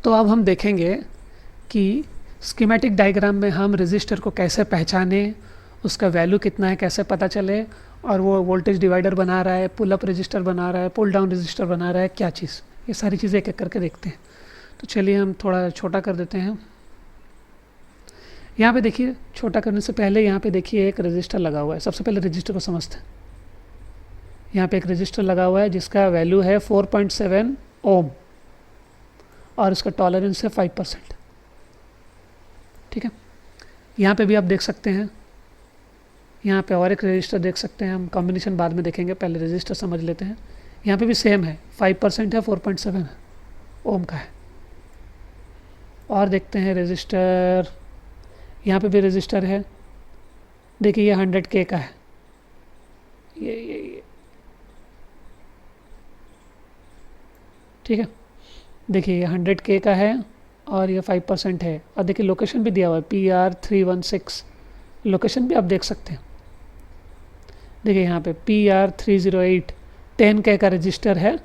तो अब हम देखेंगे कि स्कीमेटिक डायग्राम में हम रजिस्टर को कैसे पहचाने, उसका वैल्यू कितना है कैसे पता चले, और वो वोल्टेज डिवाइडर बना रहा है, पुल अप रजिस्टर बना रहा है, पुल डाउन रजिस्टर बना रहा है, क्या चीज़, ये सारी चीज़ें एक एक करके देखते हैं। तो चलिए हम थोड़ा छोटा कर देते हैं। यहाँ पे देखिए, छोटा करने से पहले यहाँ पे देखिए एक रजिस्टर लगा हुआ है। सबसे पहले रजिस्टर को समझते हैं। यहाँ पे एक रजिस्टर लगा हुआ है जिसका वैल्यू है 4.7 ओम और इसका टॉलरेंस है 5%। ठीक है, यहाँ पे भी आप देख सकते हैं। यहाँ पे और एक रजिस्टर देख सकते हैं, हम कॉम्बिनेशन बाद में देखेंगे, पहले रजिस्टर समझ लेते हैं। यहाँ पे भी सेम है, 5% है, 4.7 है, ओम का है। और देखते हैं रजिस्टर, यहाँ पे भी रजिस्टर है। देखिए ये 100K का है, ये ठीक है। देखिए ये 100K का है और ये 5% है। और देखिए लोकेशन भी दिया हुआ है, PR316, लोकेशन भी आप देख सकते हैं। देखिए यहाँ पे PR308 10K का रजिस्टर है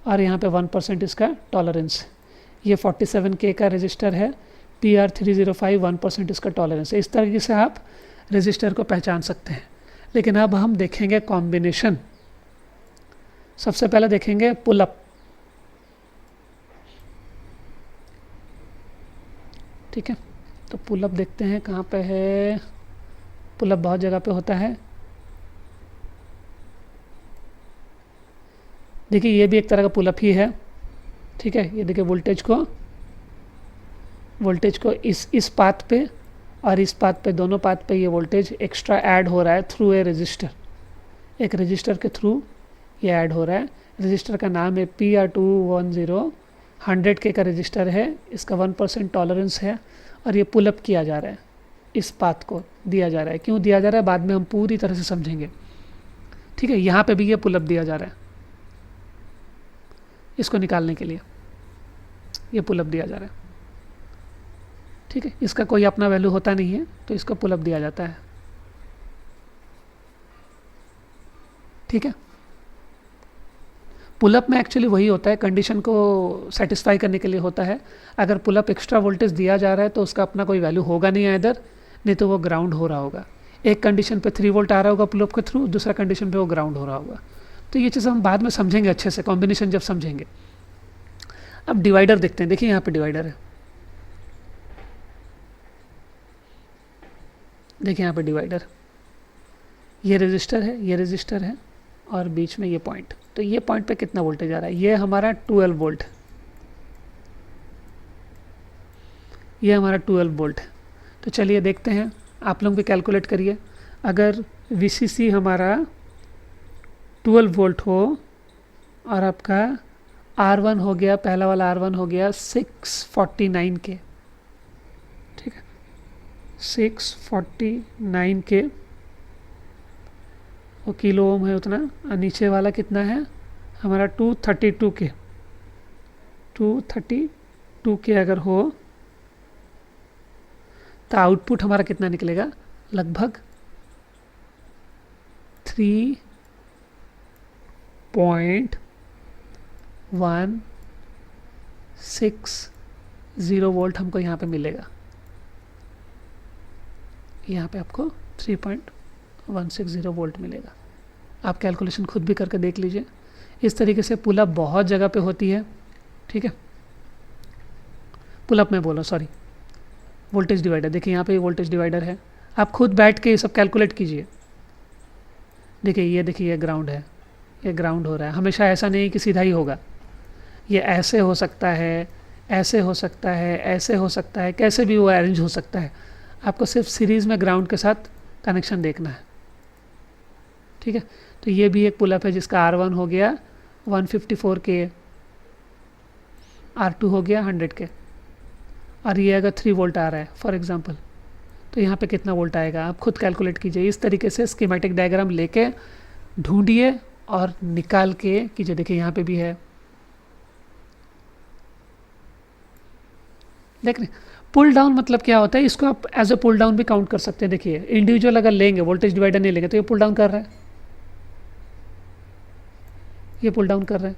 और यहाँ पे 1% इसका टॉलरेंस है। ये 47K का रजिस्टर है, PR305 1% इसका टॉलरेंस है। इस तरीके से आप रजिस्टर को पहचान सकते हैं। लेकिन अब हम देखेंगे कॉम्बिनेशन। सबसे पहले देखेंगे पुल अप। ठीक है, तो पुल अप देखते हैं कहाँ पे है। पुल अप बहुत जगह पे होता है। देखिए ये भी एक तरह का पुल अप ही है। ठीक है, ये देखिए वोल्टेज को इस पाथ पे और इस पाथ पे, दोनों पाथ पे ये वोल्टेज एक्स्ट्रा ऐड हो रहा है थ्रू ए रजिस्टर। एक रजिस्टर के थ्रू ये ऐड हो रहा है। रजिस्टर का नाम है PR210, 100K का रजिस्टर है, इसका 1% टॉलरेंस है और ये पुल अप किया जा रहा है, इस पाथ को दिया जा रहा है। क्यों दिया जा रहा है बाद में हम पूरी तरह से समझेंगे। ठीक है, यहाँ पे भी ये पुल अप दिया जा रहा है, इसको निकालने के लिए ये पुल अप दिया जा रहा है। ठीक है, इसका कोई अपना वैल्यू होता नहीं है तो इसको पुल अप दिया जाता है। ठीक है, पुल अप में एक्चुअली वही होता है, कंडीशन को सेटिस्फाई करने के लिए होता है। अगर पुल अप एक्स्ट्रा वोल्टेज दिया जा रहा है तो उसका अपना कोई वैल्यू होगा नहीं है इधर, नहीं तो वो ग्राउंड हो रहा होगा। एक कंडीशन पे 3 वोल्ट आ रहा होगा पुल अप के थ्रू, दूसरा कंडीशन पे वो ग्राउंड हो रहा होगा। तो ये चीज़ हम बाद में समझेंगे अच्छे से, कॉम्बिनेशन जब समझेंगे। अब डिवाइडर देखते हैं। देखिए यहाँ पे डिवाइडर है, देखिए यहाँ पे डिवाइडर, ये रजिस्टर है, ये रजिस्टर है और बीच में ये पॉइंट। तो ये पॉइंट पे कितना वोल्टेज आ रहा है, ये हमारा 12 वोल्ट, ये हमारा 12 वोल्ट है। तो चलिए देखते हैं, आप लोग भी कैलकुलेट करिए। अगर VCC हमारा 12 वोल्ट हो और आपका R1 हो गया, पहला वाला R1 हो गया 649 के, ठीक है, 649 के, वो किलो ओम है उतना। और नीचे वाला कितना है हमारा 232 के, 232 के अगर हो तो आउटपुट हमारा कितना निकलेगा, लगभग 3.160 वोल्ट हमको यहाँ पे मिलेगा। यहाँ पे आपको 3.160 वोल्ट मिलेगा। आप कैलकुलेशन खुद भी करके देख लीजिए। इस तरीके से पुल अप बहुत जगह पे होती है। ठीक है, पुल अप में बोलो, सॉरी, वोल्टेज डिवाइडर। देखिए यहाँ पे वोल्टेज डिवाइडर है, आप खुद बैठ के ये सब कैलकुलेट कीजिए। देखिए ये देखिए ये ग्राउंड है, ये ग्राउंड हो रहा है। हमेशा ऐसा नहीं कि सीधा ही होगा, ये ऐसे हो सकता है, ऐसे हो सकता है, ऐसे हो सकता है, कैसे भी वो अरेंज हो सकता है। आपको सिर्फ सीरीज़ में ग्राउंड के साथ कनेक्शन देखना है। ठीक है, तो ये भी एक पुल अप है जिसका R1 हो गया 154 के, R2 हो गया 100 के, और ये अगर 3 वोल्ट आ रहा है फॉर एग्जांपल, तो यहाँ पे कितना वोल्ट आएगा आप खुद कैलकुलेट कीजिए। इस तरीके से स्कीमेटिक डायग्राम लेके ढूंढिए और निकाल के कीजिए। देखिए यहाँ पे भी है, देख रहे। पुल डाउन मतलब क्या होता है, इसको आप एज ए पुल डाउन भी काउंट कर सकते हैं। देखिए इंडिविजुअल अगर लेंगे, वोल्टेज डिवाइडर नहीं लेंगे, तो ये पुल डाउन कर रहा है, ये पुल डाउन कर रहा है।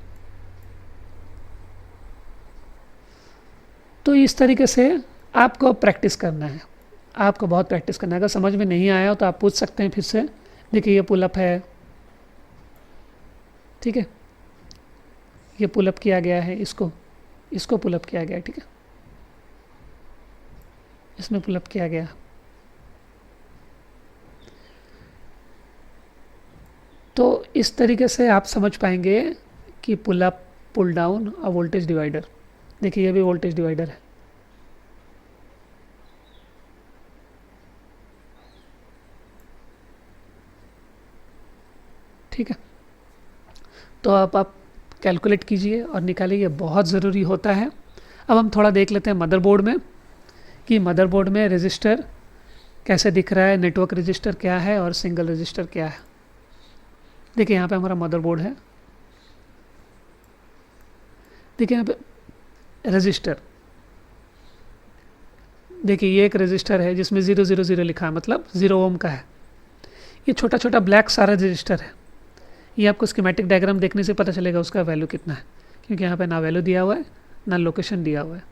इस तरीके से आपको प्रैक्टिस करना है, आपको बहुत प्रैक्टिस करना है। अगर समझ में नहीं आया हो तो आप पूछ सकते हैं फिर से। देखिए ये पुलअप है, ठीक है, ये पुलअप किया गया है, इसको पुलअप किया गया है, ठीक है, इसमें पुलअप किया गया। तो इस तरीके से आप समझ पाएंगे कि पुलअप, पुल डाउन और वोल्टेज डिवाइडर। देखिए ये भी वोल्टेज डिवाइडर है, ठीक है। तो आप कैलकुलेट कीजिए और निकालिए, ये बहुत ज़रूरी होता है। अब हम थोड़ा देख लेते हैं मदरबोर्ड में कि मदरबोर्ड में रजिस्टर कैसे दिख रहा है, नेटवर्क रजिस्टर क्या है और सिंगल रजिस्टर क्या है। देखिए यहाँ पे हमारा मदरबोर्ड है, देखिए यहाँ पे रजिस्टर, देखिए ये एक रजिस्टर है जिसमें 000 लिखा है, मतलब 0 ओम का है। ये छोटा छोटा ब्लैक सारा रजिस्टर है। ये आपको स्कीमेटिक डायग्राम देखने से पता चलेगा उसका वैल्यू कितना है, क्योंकि यहाँ पे ना वैल्यू दिया हुआ है ना लोकेशन दिया हुआ है,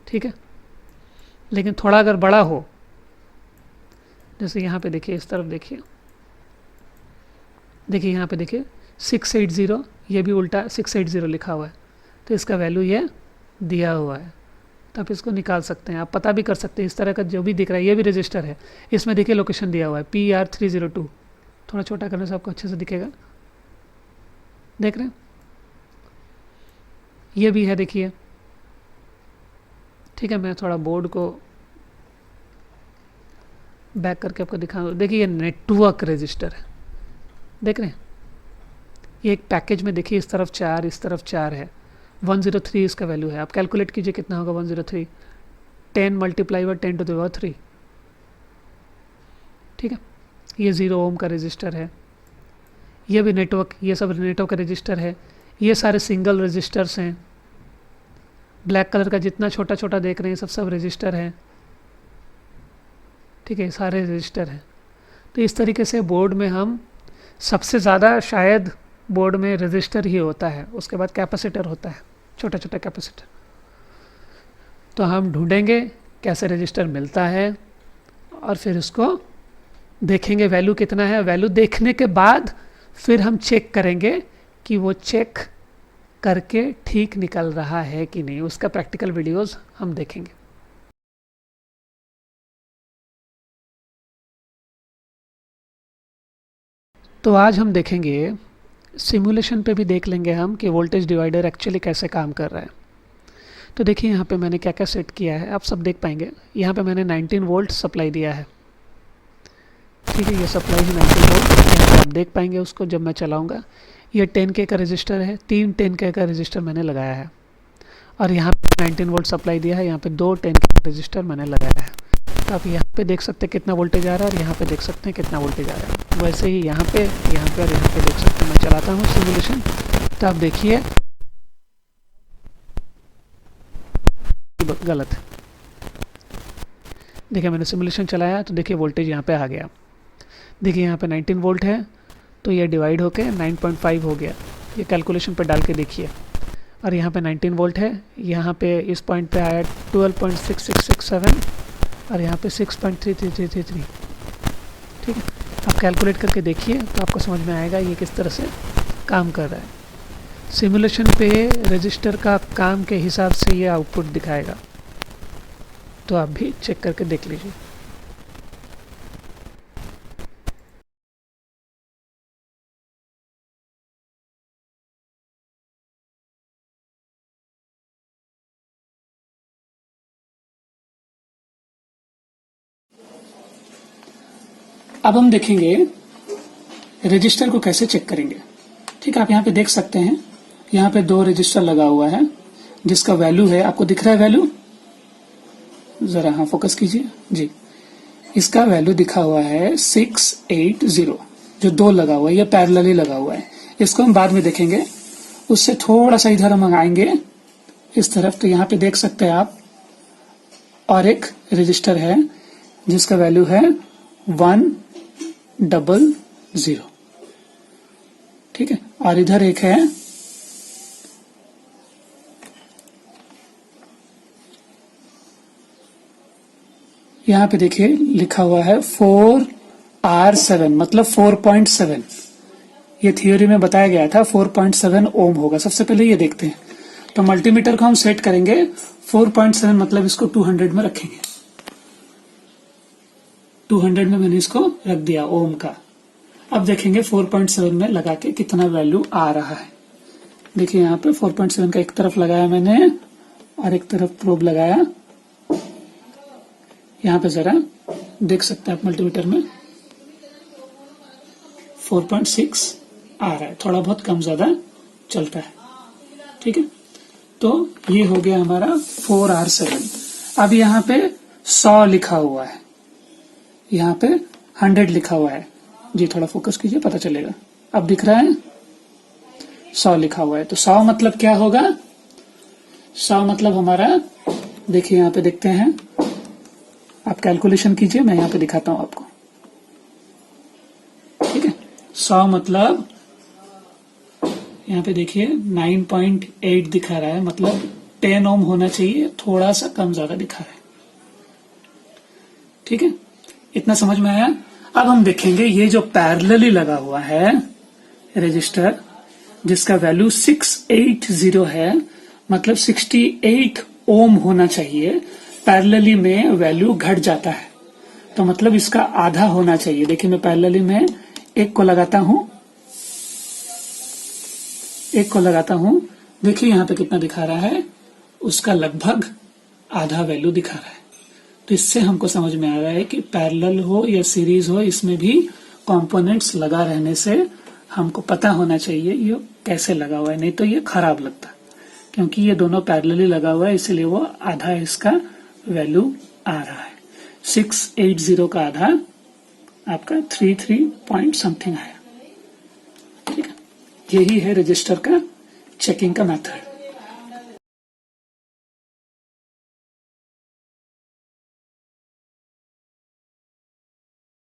ठीक है। लेकिन थोड़ा अगर बड़ा हो, जैसे यहाँ पे देखिए, इस तरफ देखिए, देखिए यहाँ पे देखिए 680, ये भी उल्टा 680 लिखा हुआ है, तो इसका वैल्यू ये दिया हुआ है। तो आप इसको निकाल सकते हैं, आप पता भी कर सकते हैं। इस तरह का जो भी दिख रहा है ये भी रजिस्टर है, इसमें देखिए लोकेशन दिया हुआ है PR302। थोड़ा छोटा करने से आपको अच्छे से दिखेगा, देख रहे हैं, ये भी है, देखिए, ठीक है। मैं थोड़ा बोर्ड को बैक करके आपको दिखा दूँ। देखिए ये नेटवर्क रजिस्टर है, देख रहे हैं, ये एक पैकेज में देखिए, इस तरफ 4, इस तरफ 4 है। 103 इसका वैल्यू है। आप कैलकुलेट कीजिए कितना होगा 103, 10 multiply by 10 to the power 3, ठीक है। ये 0 ओम का रजिस्टर है, ये भी नेटवर्क, ये सब नेटवर्क का रजिस्टर है। ये सारे सिंगल रजिस्टर्स हैं, ब्लैक कलर का जितना छोटा छोटा देख रहे हैं सब रजिस्टर है, ठीक है, सारे रजिस्टर हैं। तो इस तरीके से बोर्ड में हम सबसे ज़्यादा शायद बोर्ड में रजिस्टर ही होता है, उसके बाद कैपेसिटर होता है, छोटा छोटा कैपेसिटर। तो हम ढूंढेंगे कैसे रजिस्टर मिलता है और फिर उसको देखेंगे वैल्यू कितना है। वैल्यू देखने के बाद फिर हम चेक करेंगे कि वो चेक करके ठीक निकल रहा है कि नहीं, उसका प्रैक्टिकल वीडियोस हम देखेंगे। तो आज हम देखेंगे, सिमुलेशन पे भी देख लेंगे हम कि वोल्टेज डिवाइडर एक्चुअली कैसे काम कर रहा है। तो देखिए यहाँ पे मैंने क्या क्या सेट किया है, आप सब देख पाएंगे। यहाँ पे मैंने 19 वोल्ट सप्लाई दिया है, ठीक है, ये सप्लाई है 19 वोल्ट, यहाँ पे आप देख पाएंगे उसको जब मैं चलाऊँगा। ये 10K का रजिस्टर है, 3 10K का रजिस्टर मैंने लगाया है, और यहाँ पे 19 वोल्ट सप्लाई दिया है, यहाँ पे 2 10K का रजिस्टर मैंने लगाया है। तो आप यहाँ पे देख सकते हैं कितना वोल्टेज आ रहा है और यहाँ पे देख सकते हैं कितना वोल्टेज आ रहा है। वैसे ही यहाँ पे और यहाँ पे देख सकते हैं। मैं चलाता हूँ सिमुलेशन, तो आप देखिए गलत है। देखिए मैंने सिमुलेशन चलाया तो देखिए वोल्टेज यहाँ पे आ गया। देखिए यहाँ पे 19 वोल्ट है, तो ये डिवाइड होके 9.5 हो गया। ये कैलकुलेशन पे डाल के देखिए। और यहाँ पे 19 वोल्ट है, यहाँ पे इस पॉइंट पे आया 12.6667 और यहाँ पे 6.3333, ठीक है। आप कैलकुलेट करके देखिए तो आपको समझ में आएगा ये किस तरह से काम कर रहा है। सिमुलेशन पे रजिस्टर का काम के हिसाब से ये आउटपुट दिखाएगा, तो आप भी चेक करके देख लीजिए। अब हम देखेंगे रजिस्टर को कैसे चेक करेंगे, ठीक है। आप यहाँ पे देख सकते हैं, यहाँ पे 2 रजिस्टर लगा हुआ है जिसका वैल्यू है, आपको दिख रहा है वैल्यू, जरा हाँ फोकस कीजिए जी। इसका वैल्यू दिखा हुआ है 680, जो 2 लगा हुआ है, ये पैरेलली लगा हुआ है। इसको हम बाद में देखेंगे। उससे थोड़ा सा इधर हम आएंगे इस तरफ, तो यहाँ पे देख सकते हैं आप, और एक रजिस्टर है जिसका वैल्यू है 100, ठीक है। और इधर एक है यहाँ पे देखिए लिखा हुआ है 4R7 मतलब 4.7। ये थियोरी में बताया गया था 4.7 ओम होगा। सबसे पहले ये देखते हैं। तो मल्टीमीटर को हम सेट करेंगे 4.7 मतलब इसको 200 में रखेंगे। 200 में मैंने इसको रख दिया ओम का। अब देखेंगे 4.7 में लगा के कितना वैल्यू आ रहा है। देखिए यहाँ पे 4.7 का एक तरफ लगाया मैंने और एक तरफ प्रोब लगाया। यहाँ पे जरा देख सकते हैं आप मल्टीमीटर में 4.6 आ रहा है, थोड़ा बहुत कम ज्यादा चलता है। ठीक है, तो ये हो गया हमारा 4R7। अब यहाँ पे 100 लिखा हुआ है, यहाँ पे 100 लिखा हुआ है। जी थोड़ा फोकस कीजिए, पता चलेगा। अब दिख रहा है 100 लिखा हुआ है। तो 100 मतलब क्या होगा? 100 मतलब हमारा, देखिए यहाँ पे देखते हैं, आप कैलकुलेशन कीजिए, मैं यहाँ पे दिखाता हूं आपको। ठीक है, 100 मतलब यहाँ पे देखिए 9.8 दिखा रहा है, मतलब 10 ओम होना चाहिए, थोड़ा सा कम ज्यादा दिखा रहा है। ठीक है, इतना समझ में आया। अब हम देखेंगे ये जो पैरेलली लगा हुआ है रजिस्टर, जिसका वैल्यू 680 है, मतलब 68 ओम होना चाहिए। पैरेलली में वैल्यू घट जाता है, तो मतलब इसका आधा होना चाहिए। देखिए मैं पैरेलली में एक को लगाता हूं, देखिए यहाँ पे कितना दिखा रहा है, उसका लगभग आधा वैल्यू दिखा रहा है। तो इससे हमको समझ में आ रहा है कि पैरेलल हो या सीरीज हो, इसमें भी कंपोनेंट्स लगा रहने से हमको पता होना चाहिए ये कैसे लगा हुआ है, नहीं तो ये खराब लगता। क्योंकि ये दोनों पैरेलली लगा हुआ है, इसलिए वो आधा इसका वैल्यू आ रहा है। 680 का आधा आपका 33 पॉइंट समथिंग आया। ठीक है, यही है रजिस्टर का चेकिंग का मेथड।